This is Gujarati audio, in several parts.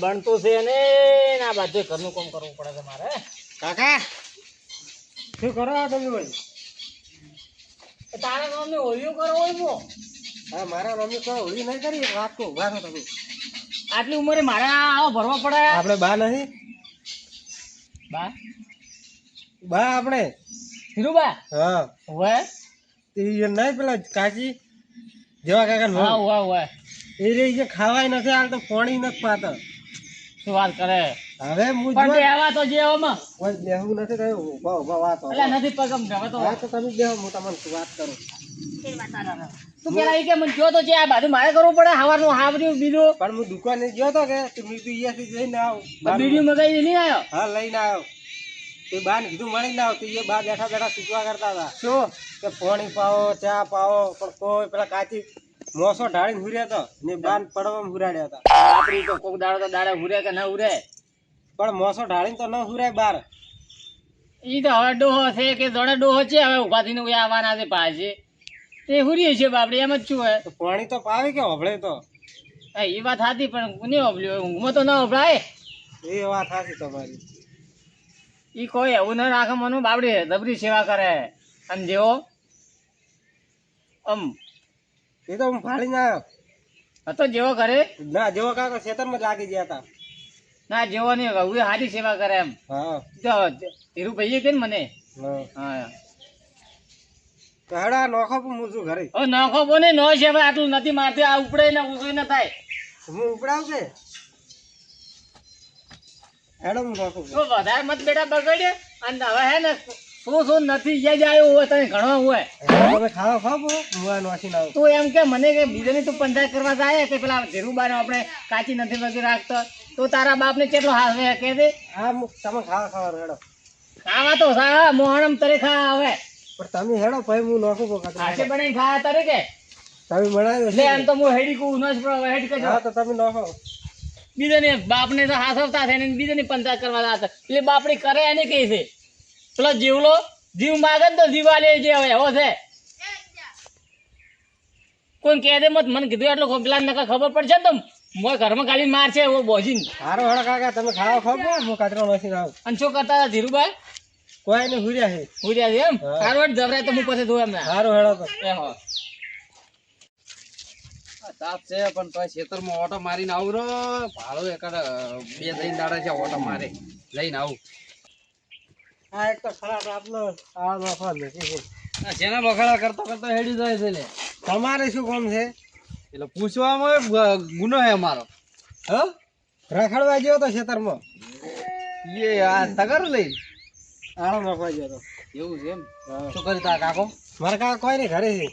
બનતું છે ને આ બાજુ ઘરનું કામ કરવું પડે છે મારે. કાકા શું કરો તમે ભાઈ? તારા નામની હોળીઓ કરો હોય મો. હા મારા મમ્મી કોઈ હોળી નહીં કરી વાત કહું ઉભા છો તમે. આટલી ઉંમરે મારે આવો ભરવા પડે. આપણે બા નહીં બા બા આપણે ધીરુબા હા હોય તે નહીં પેલા કાચી જેવા કાકા હા હોય હોય એ રહી જે ખાવાય નથી હાલ તો પાણી નથી પાતા. શું વાત કરે હવે હું પણ બેહવા તો જે આમાં કોઈ બેહવું નથી થયું ઉભા ઉભા વાત એટલે નથી પગમ હવે તો હા તો તમે બેહો હું તમને વાત કરું. તું પેલા એ કે મને જો તો છે આ બાજુ મારે કરવું પડે હવારનું હાવર્યું બીજું પણ હું દુકાને ગયો તો કે તું મીઠું અહીંયાથી જઈને આવ બીજું મગાઈ નહીં આવ્યો હા લઈને આવ્યો તે બાને કીધું મળીને આવ તો એ બા બેઠા બેઠા સૂચવા કરતા હતા શું કે પાણી પાવો ચા પાવો પણ કોઈ પેલા કાચી મોસો ઢાળીને હુર્યા તો ને બાન પડવામાં હુરાડ્યા હતા. આપડી તો કોક દાડો તો દાડે ઉરે કે ના ઉરે પણ મોસો ઢાળીને તો ન હુરાય બાર. ઈ તો હવે ડોહો છે કે જોડે ડોહો છે હવે ઉભા થઈને આવવાના છે પાછી તે હુરીએ છે બાપડે એમ જ શું હોય તો પાણી તો પાવે કે હોભળે તો હા એ વાત હતી પણ નહીં હોભલ્યું ઊંઘમાં તો ના હોભળાય એ વાત સાચી તમારી. ઈ કોઈ એવું ના રાખે મનું બાપડી દબરી સેવા કરે આમ જેવો આમ એ તો હું ફાડીને આવ્યો હતો જેવો કરે ના જેવો કાકા ખેતરમાં જ લાગી ગયા હતા. ના જેવો નહીં હવે સારી સેવા કરે એમ હા તો ધીરુભાઈએ કે ને મને હા હા તો હેડા નોખો પણ હું શું ઘરે હવે નાખો બોને નો છે હવે આટલું નથી મારતી આ ઉપડે ને ઉસોઈ ન થાય હું ઉપડાવ કે હેડો હું નોખું તો વધારે મત બેટા બગડે અને હવે હે ને શું નથી જ્યાં જાય હોય તને ઘણો હોય તમે ખાવા ખાવ હું આ નોખીને આવું. તું એમ કે મને કે બીજાની તું પંચાયત કરવા જાય કે પેલા ધીરુબાને આપણે કાચી નથી વગી રાખતો તો તારા બાપને કેટલો હાથ કે દે હા તમે ખાવા ખાવા હેડો ખાવા તો સા મોહણમ તરે ખા હવે પણ તમે હેડો ભાઈ હું નોખું હાથે બનાવી ખાવા તારે કે તમે બનાવ્યો લે એમ તો હું હેડી કું ન હેડ કે હા તો તમે નોખો બીજાને બાપને તો હાથવતા થાય ને બીજાની પંચાયત કરવા જતા એટલે બાપડી કરે એને કહે છે પેલો જીવલો જીવ માગે ને તો જીવા લે જે હવે એવો છે કોઈ કહે દે મત મને કીધું એટલું પેલા નકા ખબર પડશે ને તો મોય ઘરમાં ખાલી માર છે એવો બોજીને સારો હેડો કાકા તમે ખાવા ખાવ હું કાચરો નોખીને આવું. અને શું કરતા હતા ધીરુભાઈ કોઈ ને હુર્યા છે ઉડ્યા છે એમ હા. સારું જબરાય તો હું પછી ધોઉં એમને સારો હેડો તો એ હો તાપ છે પણ તો ખેતરમાં ઓટો મારીને આવું રો ભાડો એકાદ 2-3 દાડા છે ઓટો મારે લઈને આવું. આ એક તો ખરાબ આપનો આ નોખો નથી. આ જેના બખાડા કરતો કરતો હેડી જાય છે લે તમારે શું કામ છે? એટલે પૂછવામાં ગુનો હે અમારો હ રખડવા ગયો તો ખેતરમાં એ આ તગર લઈ આળો નોખવા ગયો તો. એવું છે એમ હા. શું કરી તા કાકો મારા કાકા કોઈ નહીં ઘરે છે.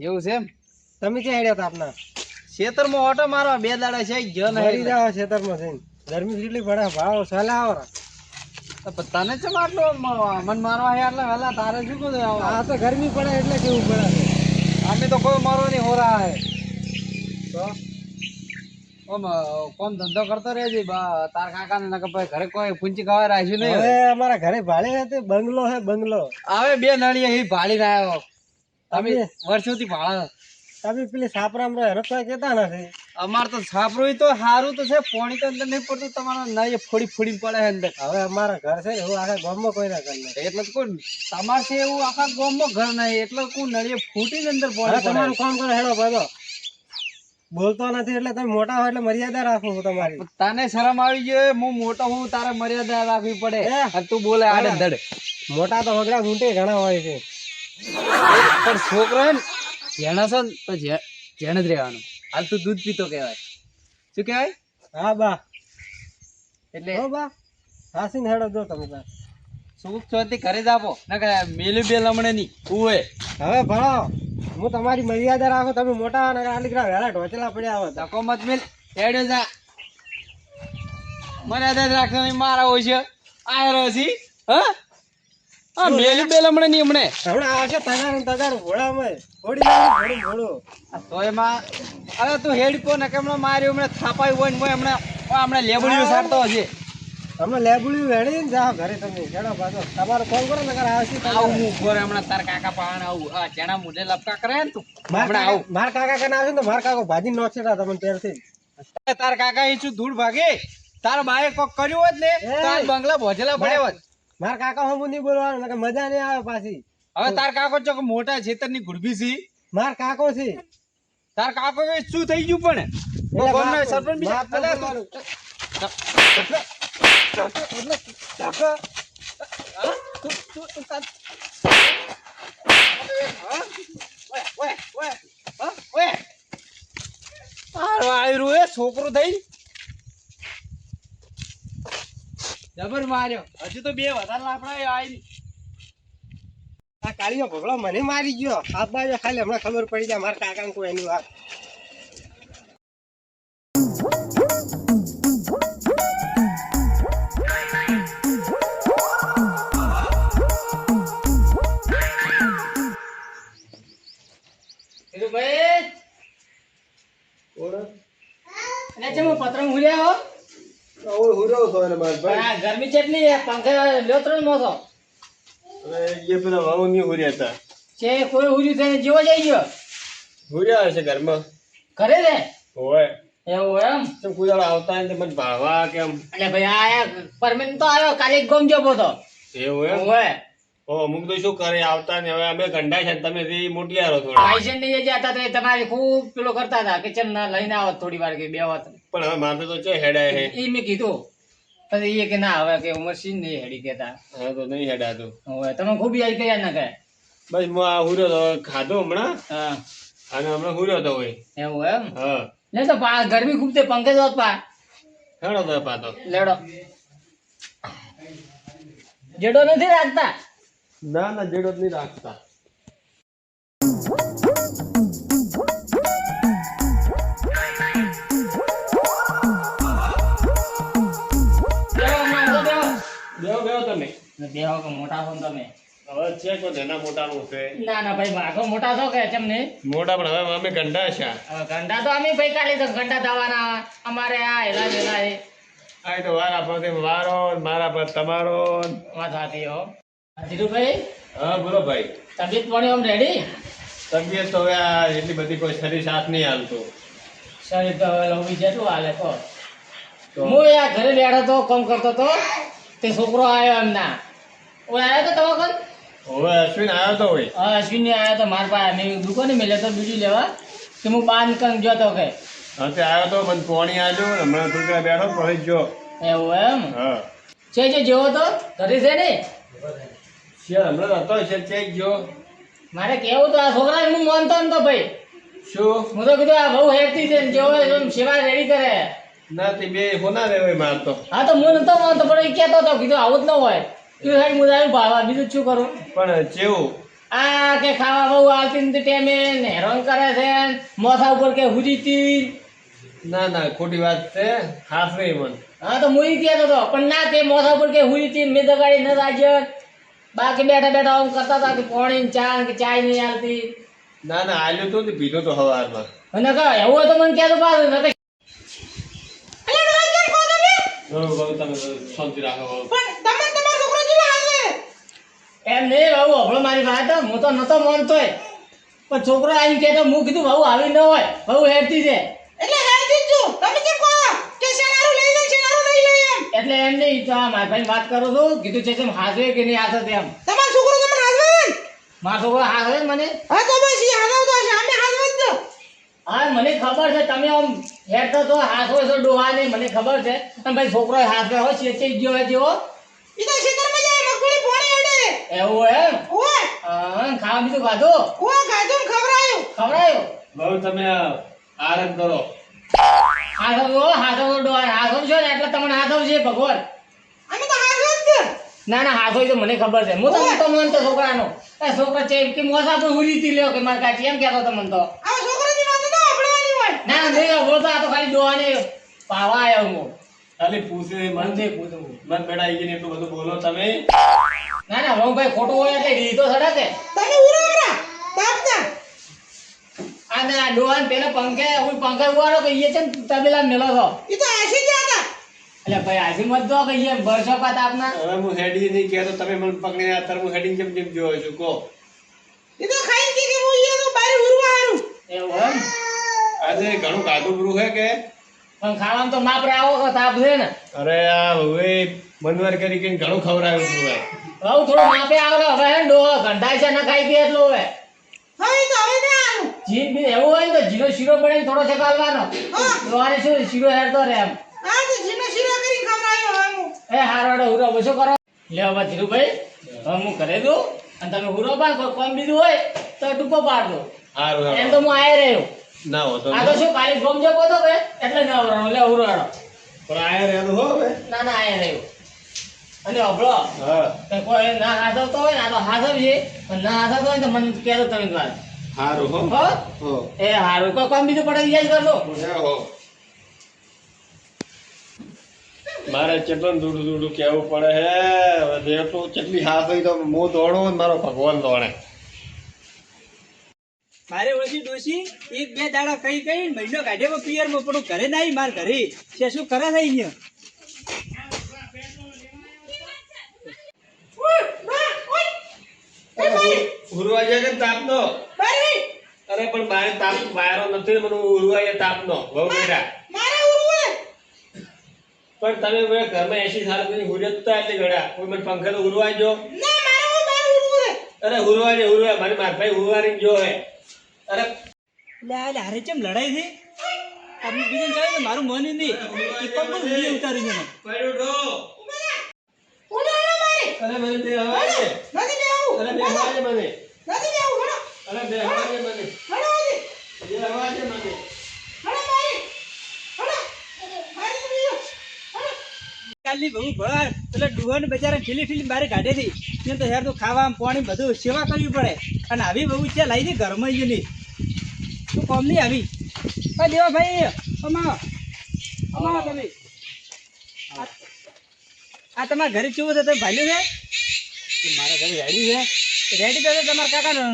એવું છે એમ તમે ક્યાં હેડ્યા હતા આપના? ખેતરમાં ઓટો મારવા 2 દાડા છે ગયો મરી નહીં જાવ ખેતરમાં જઈને. ગરમી કેટલી પડે ભાવ સાલા આવો. તને ચમ આટલો મન મારવા હે એટલે વેલા તારે શું કહું આ તો ગરમી પડે એટલે કેવું પડે છે. અમે તો કોઈ મારવા નહીં હોરા હે તો ઓમ કોમ ધંધો કરતો રહેજે તાર કાકા ને નકર ભાઈ ઘરે કોઈ પૂંચી ખાવા રાખ્યું નહીં હવે અમારા ઘરે ભાડે છે બંગલો છે બંગલો. આવે 2 નળીએ એ ભાડીને આવ્યો તમે તમે વર્ષોથી ભાડા તમે પેલી સાપરામ રો હેરત કેતા નથી. અમાર તો છાપરું તો સારું તો છે પાણી તો અંદર નહીં પડતું તમારા નળીએ ફોડી ફોડી પડે છે અંદર હવે અમારા ઘર છે ને એવું આખા ગામમાં કોઈ ના કરે. એટલે તો કોઈ તમાર છે એવું આખા ગામમાં ઘર નહીં એટલે કોઈ નળીએ ફૂટીને અંદર હવે પાણી તમારું પડે કામ કરો હેડો બધો. બોલતો નથી એટલે તમે મોટા હોય એટલે મર્યાદા રાખો છો તમારી. તને શરમ આવી ગયો હું મોટો હું તારે મર્યાદા રાખવી પડે એ. અને તું બોલે આડે ધડ મોટા તો વગડા ઊંટે ઘણા હોય છે. પણ છોકરો હે ને જેણા છે ને તો જેણે જ રહેવાનું હાલ તું દૂધ પીતો કહેવાય શું કહેવાય હા બા એટલે હો બા હાસીને હેડો જો તમે તાર. સુખ શાંતિ ઘરે જ આપો ના કે મેલી બે લમણે ની ઉવે હવે ભણો હું તમારી મર્યાદા રાખો. તમે મોટા અને આ દીકરા વેળા ઢોચલા પડ્યા હોય ધક્કો મત મેલ હેડે જા મર્યાદા જ રાખવાની મારા હોય છે આયરો છી હા આ મેલી બે લમણે ની હમણે હમણાં આવશે તગાર ને તગાર ઘોડામાં ઘોડી નાખી ઘોડું ઘોડું. તો એમાં અરે તું હેડ કો ને કે હમણાં માર્યું હમણાં થાપાયું હોય ને મોય હમણાં લેબડીઓ સારતો હશે હમણાં લેબુડ્યું વેળી ને જાઓ ઘરે તમે હેડો પાછો. તમારો ફોન કરો ને આવશે આવું હું ઘોર હમણાં તાર કાકા પાણ આવું હા જેના મુઢે લપકા કરે ને તું હમણાં આવું મારા કાકા કને આવશે ને તો મારા કાકો ભાજી નોખશે તમને પહેરથી. તાર કાકા એ શું ધૂળ ભાગે તારા બાએ કોક કર્યું હોત ને તો આ બંગલા ભોજેલા પડ્યા હોત. મારા કાકા હમું નહીં બોલવાનું નકર મજા નહીં આવે પાછી. હવે તાર કાકો ચોક મોટા છેતરની ગુરબી છે. માર કાકો છે તાર કાકો એ શું થઈ ગયું પણ એટલે ગામના માફ- સરપંચ બીજા- માફ અલા, કરવાનું. કાકા, હા? તું તાર- હા? ઓય, ઓય, હા? ઓય. આયરું એ છોકરું થઈ જબર માર્યો. હજુ તો બે વધારે લાપડા આવી. આ કાળીયો ભોગળો મને મારી ગયો. હાથ બાજુ ખાલી હમણાં ખબર પડી જાય મારા કાકાને કોઈ એની વાત. ધીરુભાઈ, એટલે ચમ હું પતરંગ હુલ્યા હો? પણ આ ગરમી કેટલી છે, પંખે લ્યો ત્રણ મોસો. છે કોઈ હુર્યું થઈને જેવો જઈ ગયો ઘરે રે એવું એમ. એટલે ભાઈ આ પરમેન તો આવ્યો કાલે જ ગમ જતો હતો. ઓવે. અમુક તો શું કરે આવતા ને હવે અમે ગંડા છે તમે મોટિયારો થોડા લાયસન્સ ની જે હતા તો એ તમારી ખૂબ પેલો કરતા હતા કે ચમ ના લઈને આવો થોડી વાર કે બે વાત. પણ હવે મારે તો છે હેડાય હે એ મેં કીધું પછી એ કે ના હવે કે ઉમર સિંહ નહીં હેડી કેતા. હવે તો નહીં હેડાતું હવે તમે ખૂબ યાદ કર્યા ના કહે. બસ હું આ હુર્યો તો ખાધો હમણાં હા અને હમણાં હુર્યો તો હોય એવું એમ. હા લે તો ગરમી ખૂબ તે પંખે જોત પા હેડો તો પાતો લેડો જેડો નથી રાખતા. ના ના જેડો જ નહીં રાખતા બેહો બેહો તમે બેહો કે મોટા છો ને તમે. હવે છે કોઈ નાના મોટાનું છે ના ના ભાઈ માગો મોટા છો કે ચમ નહીં. મોટા પણ હવે અમે ગંડા છે હવે ઘંટા તો અમે ભાઈ કાલે તો ઘંટા દવાના અમારે આ હેલા વેલા એ આ તો વારા પર વારો મારા પર તમારો વાત હતી હો. ધીરુભાઈ હા બોલો ભાઈ તબિયત પાણી આમ રેડી? તબિયત તો હવે આ એટલી બધી કોઈ શરીર સાથ નહીં હાલતું શરીર તો હવે લોબી જેટલું હાલે કહો. તો હું આ ઘરે બેઠો તો કામ કરતો તો તે છોકરો આવ્યો એમના ઓય આવ્યો તો તમે કોણ? હવે અશ્વિન આવ્યો તો હોય હા અશ્વિન આવ્યો તો મારા પાસે મેં દુકાને મેં લેતો બીજું લેવા કે હું બાર નીકળ ગયો તો કે હા તે આવ્યો તો મને પોણી આજો હમણાં થોડી બેઠો પહોંચી ગયો એવું એમ હા છે જે જેવો તો ઘરે છે ને છે હમણાં હતો છે ચેક ગયો મારે કેવું તો આ છોકરા હું માનતો ને તો ભાઈ શું હું તો કીધું આ બહુ હેરતી છે ને જેવો એમ સેવા રેડી કરે. ના તે બે હોના રે હોય માર તો હા તો હું નતો માનતો પણ એ કહેતો હતો કીધું આવું જ ન હોય તું સાહેબ હું આવ્યું ભાવા બીજું શું કરું. પણ જેવું આ કે ખાવા બહુ આવતી નથી ટાઈમે ને હેરાન કરે છે ને મોથા ઉપર કે હુજીતી. ના ના ખોટી વાત છે ખાસ નહીં મન હા તો હું ઈ કહેતો હતો પણ ના તે મોથા ઉપર કે હુજીતી મેં દગાડી ન રાજ્ય બાકી બેઠા બેઠા આમ કરતા હતા કે પાણી ચા કે ચાય નહીં આવતી. ના ના આલ્યો તો ને પીધો તો હવારમાં અને કહો એવું હોય તો મને કહેતો પાછું ન કે બહુ તમે શાંતિ રાખો એમ નહીં બાબુ હમણો મારી વાત હું તો નતો માનતોય પણ છોકરો આવીને કહેતો હું કીધું બહુ આવી ન હોય બહુ હેરતી છે એટલે એમ નહીં તો આ મારા ભાઈ વાત કરું છું કીધું છે હાથવે કે નહીં હાથે એમ મારો છોકરો હાથવે ને મને હા મને ખબર છે તમે આમ હેરતા તો હાથવો છો ડોહા નહીં મને ખબર છે અને ભાઈ છોકરો હાથવે હોય ચેચી ગયો હોય જેવો એવું એમ હા ખાવા બીજું ખાધું ખવડાયું બહુ તમે આરામ કરો હાથો ડોહા હાથો છો ને એટલે તમને હાથો છે ભગવાન. ના ના હાથો તો મને ખબર છે હું તો માનતો છોકરાનો એ છોકરા છે કે મોસા પર હુરીતી લ્યો કે મારે કાચી એમ કહેતો તમને તો ના ના નહીં બોલતો આ તો ખાલી ડોહાને પાવા આવ્યો હું ખાલી પૂછે મન મનથી પૂછું. મન બેડા આવીને એટલું બધું બોલો તમે ના ના હું ભાઈ ખોટું હોય એટલે રીતો સડકે આ ના ડોહાને પેલા પંખે હું પંખે ઉવાળો કે એ છે ને તબેલા મેલો છો એટલે ભાઈ આશીર્વાદ દો કે એ બરસો પાત આપના હવે હું હેડી નહીં કહેતો તમે મને પકડીને અત્યારે હું હેડિંગ કેમ કેમ જોયો છું કહો એવું એમ આજે ઘણું કાઢું પૂરું છે કે પણ ખાવામાં તો માપ આવો કે તાપ છે ને અરે આ હવે મનવાર કરી કરીને ઘણું ખવડાવ્યું તું ભાઈ. હવે થોડું માપે આવે હવે હે ને ડોહો ગંધાય છે ના ખાઈ દે એટલું હવે જીન બી એવું હોય ને તો જીરો શીરો બનાવીને થોડો ચકાલવાનો ડોહાને શું શીરો હેરતો રહે એમ એ હારો હુરો બસો કરો લે હવે ધીરુભાઈ હવે હું કરે દઉં અને તમે હુરો પાડ કોમ બીજું હોય તો ટૂંકો પાડ દો હારું એમ હારું. તો હું આયે રહ્યો ના હોતો આ તો શું ખાલી ગોમ જતો હતો કે એટલે ના આવવાનો લે હુરો હેડો પણ આયા રહેલું હો હવે. ના ના આયે રહ્યો અને અભળો હા કે કોઈ ના હાથવતો હોય ને આ તો હાથવજે પણ ના હાથવતો હોય ને તો મને કહેજો તમે જ વાત હારું હો. હો હો. એ હારું કોઈ કામ બીજું પડે યાદ કરજો હો. મારે કેટલું દૂડું દૂડું કેવું પડે હે હવે જેટલું કેટલી હાથ હોય તો હું દોડો ને મારો ભગવાન દોડે. મારે ઓળખી ડોશી એક બે દાડા કઈ કઈ મહિનો કાઢ્યો પિયર માં પણ ઘરે ના આવી માર ઘરે છે શું કરે છે અહીંયા ઉરવા જાય કે તાપનો અરે પણ મારે તાપ વાયરો નથી મને ઉરવા જાય તાપનો બહુ બેટા પણ તમે બધા ઘરમાં 80 સાલ સુધી હુરતા એટલે ઘડા કોઈ મને પંખે તો ઉરવા જો અરે ઉરવા મારી ભાઈ ઉરવાની જો હે અરે લે હારે ચેમ લડાઈ થઈ આપણે બીજાને કહે તો મારું મન નહીં એ પગ પર વિડીયો ઉતારી છે પડ્યો ડો અરે મને બે હવા છે અરે બે હવા છે મને અરે બે હવા છે મને બે હવા છે મને કાલની બહુ ભર પેલા ડુહાને બચારા ઠીલી બારે કાઢે હતી ને તો યાર તો ખાવા પાણી બધું સેવા કરવી પડે અને આવી બહુ ઈચ્છા લાવી દે ઘરમાં જ નહીં તું કોમ નહીં આવી દેવા ભાઈ અમા તમે આ તમારા ઘરે કેવું છે તમે ભાલ્યું છે મારા ઘરે રેડી છે રેડી તો તમારા કાકા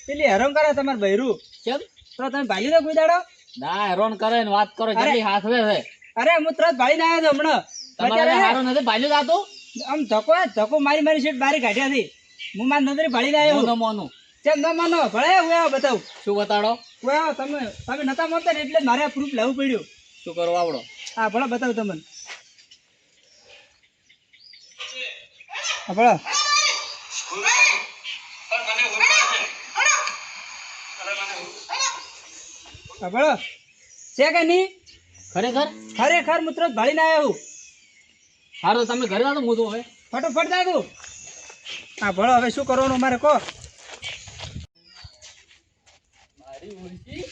પેલી હેરાન કરે તમારે બૈરું કેમ તો તમે ભાલ્યું છે કોઈ દાડો ના હેરોન કરે ને વાત કરો કેટલી હાથવે છે અરે હું તરત ભાળી ના આવ્યો હતો તમારે હમણાં હારો નથી ભાલ્યું જાતું આમ ધક્કો મારી શેઠ બારી કાઢ્યા હતી હું મારી નજરે ભાળી ના હું આવ્યો ન મોનું કેમ ન માનો ભલે હું આવો બતાવું શું બતાડો હું આવો તમે નતા માનતા ને એટલે મારે આ પ્રૂફ લાવવું પડ્યું શું કરવા આવડો હા ભલે બતાવું તમને હા ભલે હા ભલે છે કે નહીં ખરેખર ખરેખર હું તરત ભાળી ના આવ્યો હારું તો તમે ઘરે જાતો હું તો હવે ફટોફટ દાદુ હા ભલે હવે શું કરવાનું મારે કહો મારી ઓળખી